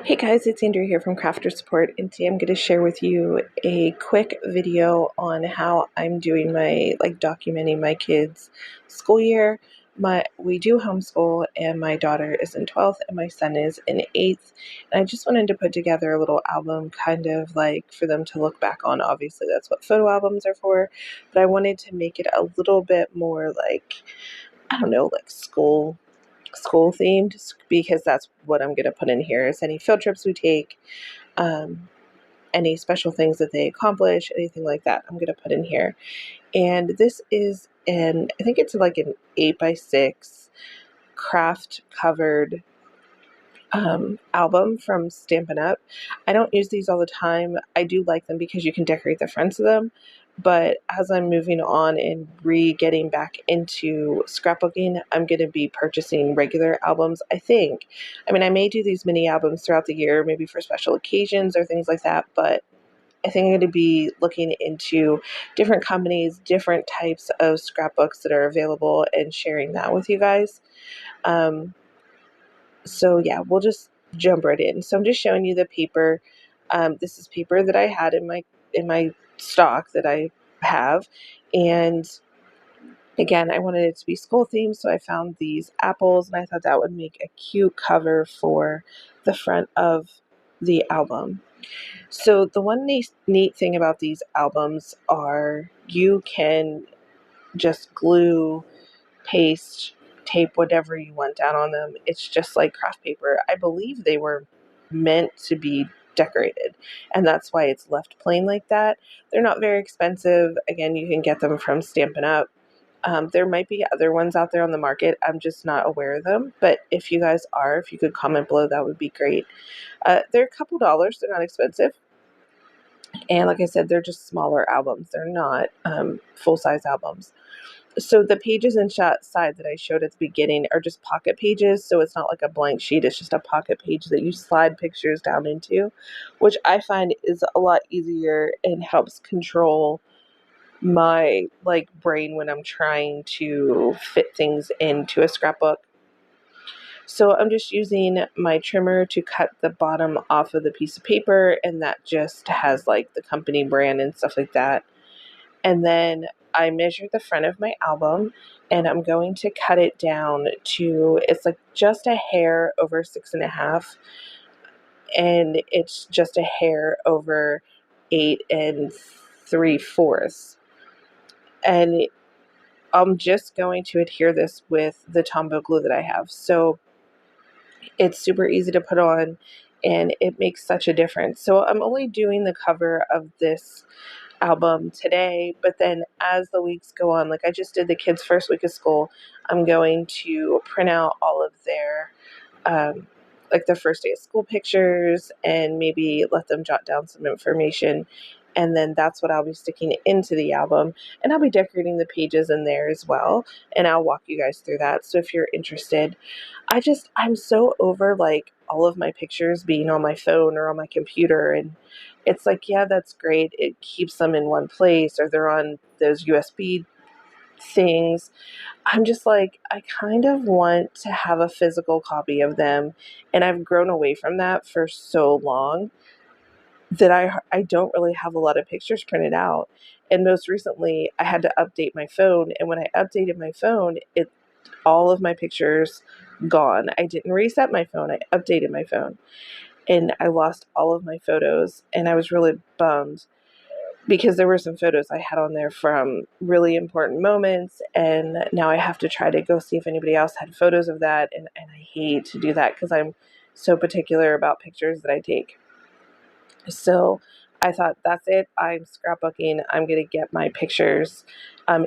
Hey guys, it's Andrea here from Crafter Support, and today I'm going to share with you a quick video on how I'm doing my documenting my kids' school year. We do homeschool, and my daughter is in 12th and my son is in 8th. And I just wanted to put together a little album kind of like for them to look back on. Obviously, that's what photo albums are for, but I wanted to make it a little bit more like, I don't know, like school themed, because that's what I'm going to put in here is any field trips we take, um, any special things that they accomplish, anything like that I'm going to put in here. And this is I think it's like an 8x6 craft covered album from Stampin' Up. I don't use these all the time. I do like them because you can decorate the fronts of them. But as I'm moving on and getting back into scrapbooking, I'm going to be purchasing regular albums, I think. I mean, I may do these mini albums throughout the year, maybe for special occasions or things like that, but I think I'm going to be looking into different companies, different types of scrapbooks that are available, and sharing that with you guys. So yeah, we'll just jump right in. So I'm just showing you the paper. This is paper that I had in my stock that I have, and again, I wanted it to be school themed, so I found these apples, and I thought that would make a cute cover for the front of the album. So the one neat thing about these albums are you can just glue, paste, tape whatever you want down on them. It's just like craft paper. I believe they were meant to be decorated, and that's why it's left plain like that. They're not very expensive. Again, you can get them from Stampin' Up. There might be other ones out there on the market. I'm just not aware of them. But if you guys are, if you could comment below, that would be great. They're a couple dollars. They're not expensive. And like I said, they're just smaller albums. They're not full-size albums. So the pages and side that I showed at the beginning are just pocket pages. So it's not like a blank sheet. It's just a pocket page that you slide pictures down into, which I find is a lot easier and helps control my brain when I'm trying to fit things into a scrapbook. So I'm just using my trimmer to cut the bottom off of the piece of paper, and that just has like the company brand and stuff like that. And then I measured the front of my album, and I'm going to cut it down to, it's like just a hair over 6.5, and it's just a hair over 8 3/4. And I'm just going to adhere this with the Tombow glue that I have. So it's super easy to put on, and it makes such a difference. So I'm only doing the cover of this album today, but then as the weeks go on, like I just did the kids' first week of school, I'm going to print out all of their like the first day of school pictures and maybe let them jot down some information. And then that's what I'll be sticking into the album. And I'll be decorating the pages in there as well. And I'll walk you guys through that. So if you're interested, I'm so over like all of my pictures being on my phone or on my computer. And it's like, yeah, that's great. It keeps them in one place, or they're on those USB things. I'm just like, I kind of want to have a physical copy of them. And I've grown away from that for so long that I don't really have a lot of pictures printed out. And most recently, I had to update my phone. And when I updated my phone, all of my pictures gone. I didn't reset my phone. I updated my phone, and I lost all of my photos. And I was really bummed, because there were some photos I had on there from really important moments, and now I have to try to go see if anybody else had photos of that, and I hate to do that because I'm so particular about pictures that I take. So I thought, that's it. I'm scrapbooking. I'm going to get my pictures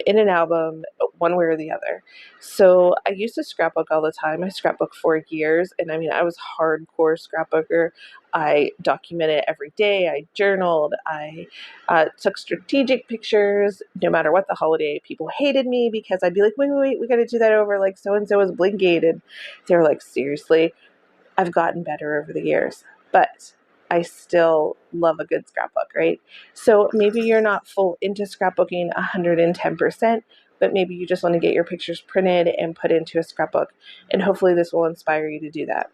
in an album one way or the other. So I used to scrapbook all the time. I scrapbooked for years. And I mean, I was hardcore scrapbooker. I documented every day. I journaled. I took strategic pictures. No matter what the holiday, people hated me because I'd be like, wait, we got to do that over. Like so-and-so was blinking. And they're like, seriously? I've gotten better over the years, but I still love a good scrapbook, right? So maybe you're not full into scrapbooking 110%, but maybe you just want to get your pictures printed and put into a scrapbook. And hopefully this will inspire you to do that.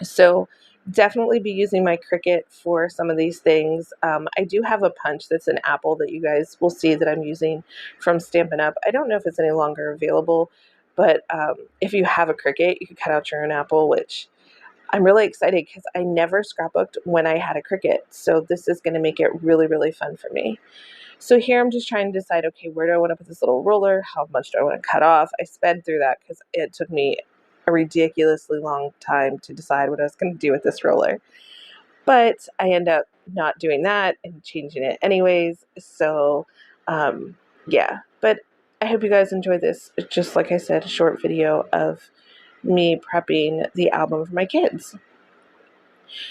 So definitely be using my Cricut for some of these things. I do have a punch that's an apple that you guys will see that I'm using from Stampin' Up. I don't know if it's any longer available, but if you have a Cricut, you can cut out your own apple, which I'm really excited because I never scrapbooked when I had a Cricut. So this is going to make it really, really fun for me. So here I'm just trying to decide, okay, where do I want to put this little roller? How much do I want to cut off? I sped through that because it took me a ridiculously long time to decide what I was going to do with this roller. But I end up not doing that and changing it anyways. So yeah, but I hope you guys enjoy this. Just like I said, a short video of me prepping the album for my kids.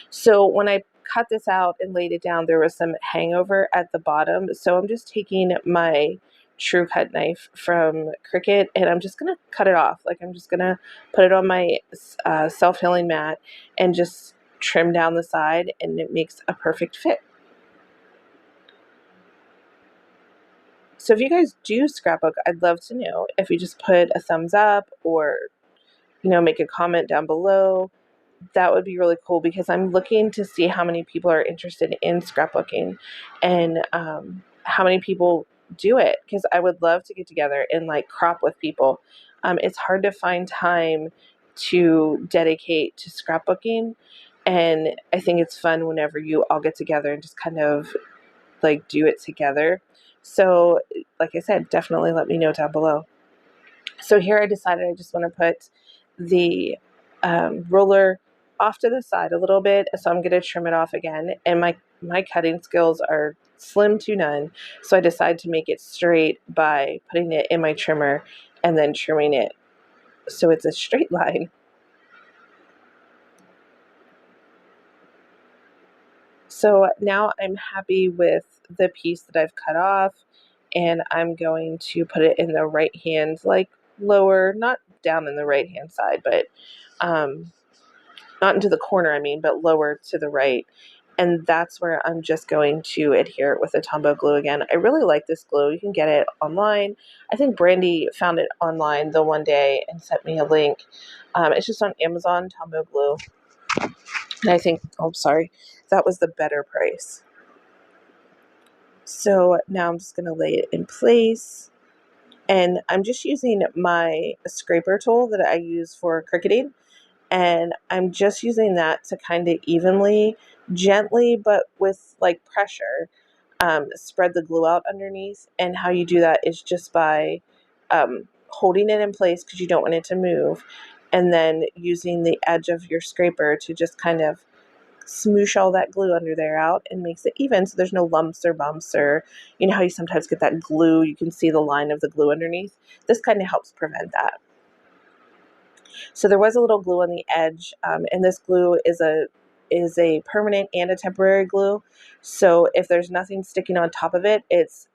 So when I cut this out and laid it down, there was some hangover at the bottom. So I'm just taking my True Cut knife from Cricut and I'm just going to cut it off. Like I'm just going to put it on my self-healing mat and just trim down the side, and it makes a perfect fit. So if you guys do scrapbook, I'd love to know if you just put a thumbs up or, you know, make a comment down below. That would be really cool because I'm looking to see how many people are interested in scrapbooking and how many people do it, because I would love to get together and like crop with people. It's hard to find time to dedicate to scrapbooking, and I think it's fun whenever you all get together and just kind of like do it together. So like I said, definitely let me know down below. So here I decided I just want to put the roller off to the side a little bit. So I'm going to trim it off again. And my cutting skills are slim to none. So I decided to make it straight by putting it in my trimmer and then trimming it so it's a straight line. So now I'm happy with the piece that I've cut off, and I'm going to put it in the right hand, like lower, not down in the right hand side, but not into the corner, I mean, but lower to the right. And that's where I'm just going to adhere it with a Tombow glue again. I really like this glue. You can get it online. I think Brandy found it online the one day and sent me a link. It's just on Amazon, Tombow glue. And I think, oh, sorry, that was the better price. So now I'm just going to lay it in place. And I'm just using my scraper tool that I use for cricketing. And I'm just using that to kind of evenly, gently, but with like pressure, spread the glue out underneath. And how you do that is just by holding it in place because you don't want it to move. And then using the edge of your scraper to just kind of smoosh all that glue under there out and makes it even, so there's no lumps or bumps, or you know how you sometimes get that glue, you can see the line of the glue underneath. This kind of helps prevent that. So there was a little glue on the edge, and this glue is a permanent and a temporary glue. So if there's nothing sticking on top of it, it's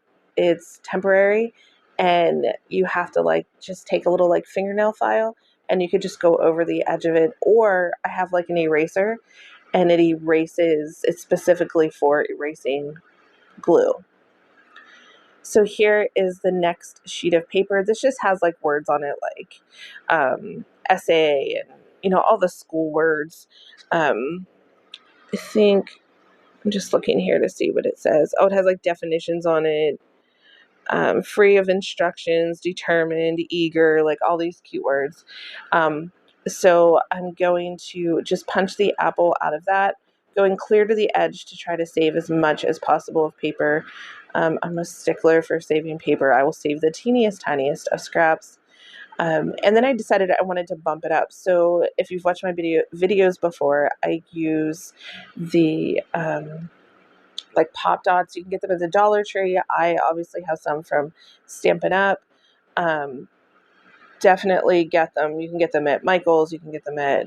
temporary, and you have to like just take a little like fingernail file and you could just go over the edge of it. Or I have like an eraser, and it erases, it's specifically for erasing glue. So here is the next sheet of paper. This just has like words on it, like essay and, you know, all the school words. I think I'm just looking here to see what it says. Oh, it has like definitions on it. Free of instructions, determined, eager, like all these cute words. So I'm going to just punch the apple out of that, going clear to the edge to try to save as much as possible of paper. I'm a stickler for saving paper. I will save the teeniest, tiniest of scraps. And then I decided I wanted to bump it up. So if you've watched my videos before, I use the like pop dots. You can get them at the Dollar Tree. I obviously have some from Stampin' Up. Definitely get them. You can get them at Michael's. You can get them at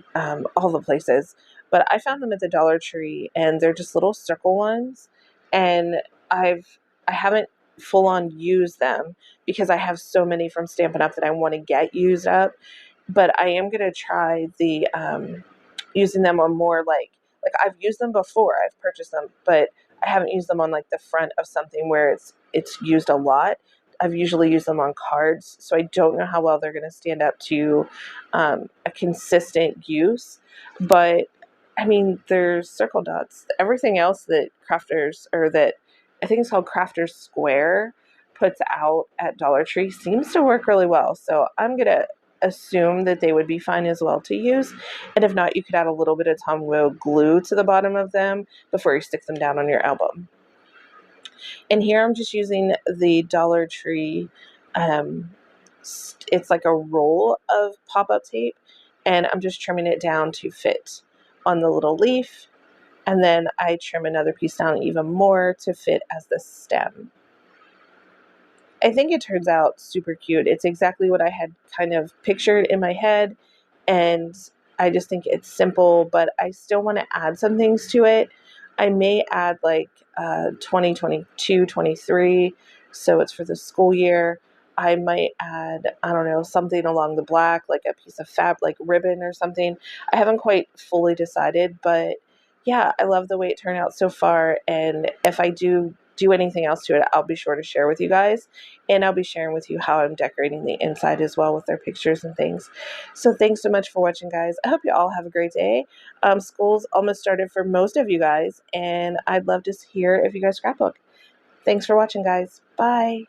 all the places. But I found them at the Dollar Tree, and they're just little circle ones. And I haven't full on used them because I have so many from Stampin' Up that I want to get used up. But I am gonna try the using them on more like I've used them before. I've purchased them, but I haven't used them on like the front of something where it's used a lot. I've usually used them on cards, so I don't know how well they're going to stand up to a consistent use. But I mean, there's circle dots. Everything else that crafters, or that I think it's called Crafters Square, puts out at Dollar Tree seems to work really well. So I'm going to assume that they would be fine as well to use. And if not, you could add a little bit of Tombow glue to the bottom of them before you stick them down on your album. And here I'm just using the Dollar Tree. Um, it's like a roll of pop-up tape, and I'm just trimming it down to fit on the little leaf. And then I trim another piece down even more to fit as the stem. I think it turns out super cute. It's exactly what I had kind of pictured in my head, and I just think it's simple, but I still want to add some things to it. I may add like 2022, 23, so it's for the school year. I might add, I don't know, something along the black, like a piece of fab, like ribbon or something. I haven't quite fully decided, but yeah, I love the way it turned out so far. And if I do anything else to it, I'll be sure to share with you guys. And I'll be sharing with you how I'm decorating the inside as well with their pictures and things. So thanks so much for watching, guys. I hope you all have a great day. School's almost started for most of you guys, and I'd love to hear if you guys scrapbook. Thanks for watching, guys. Bye.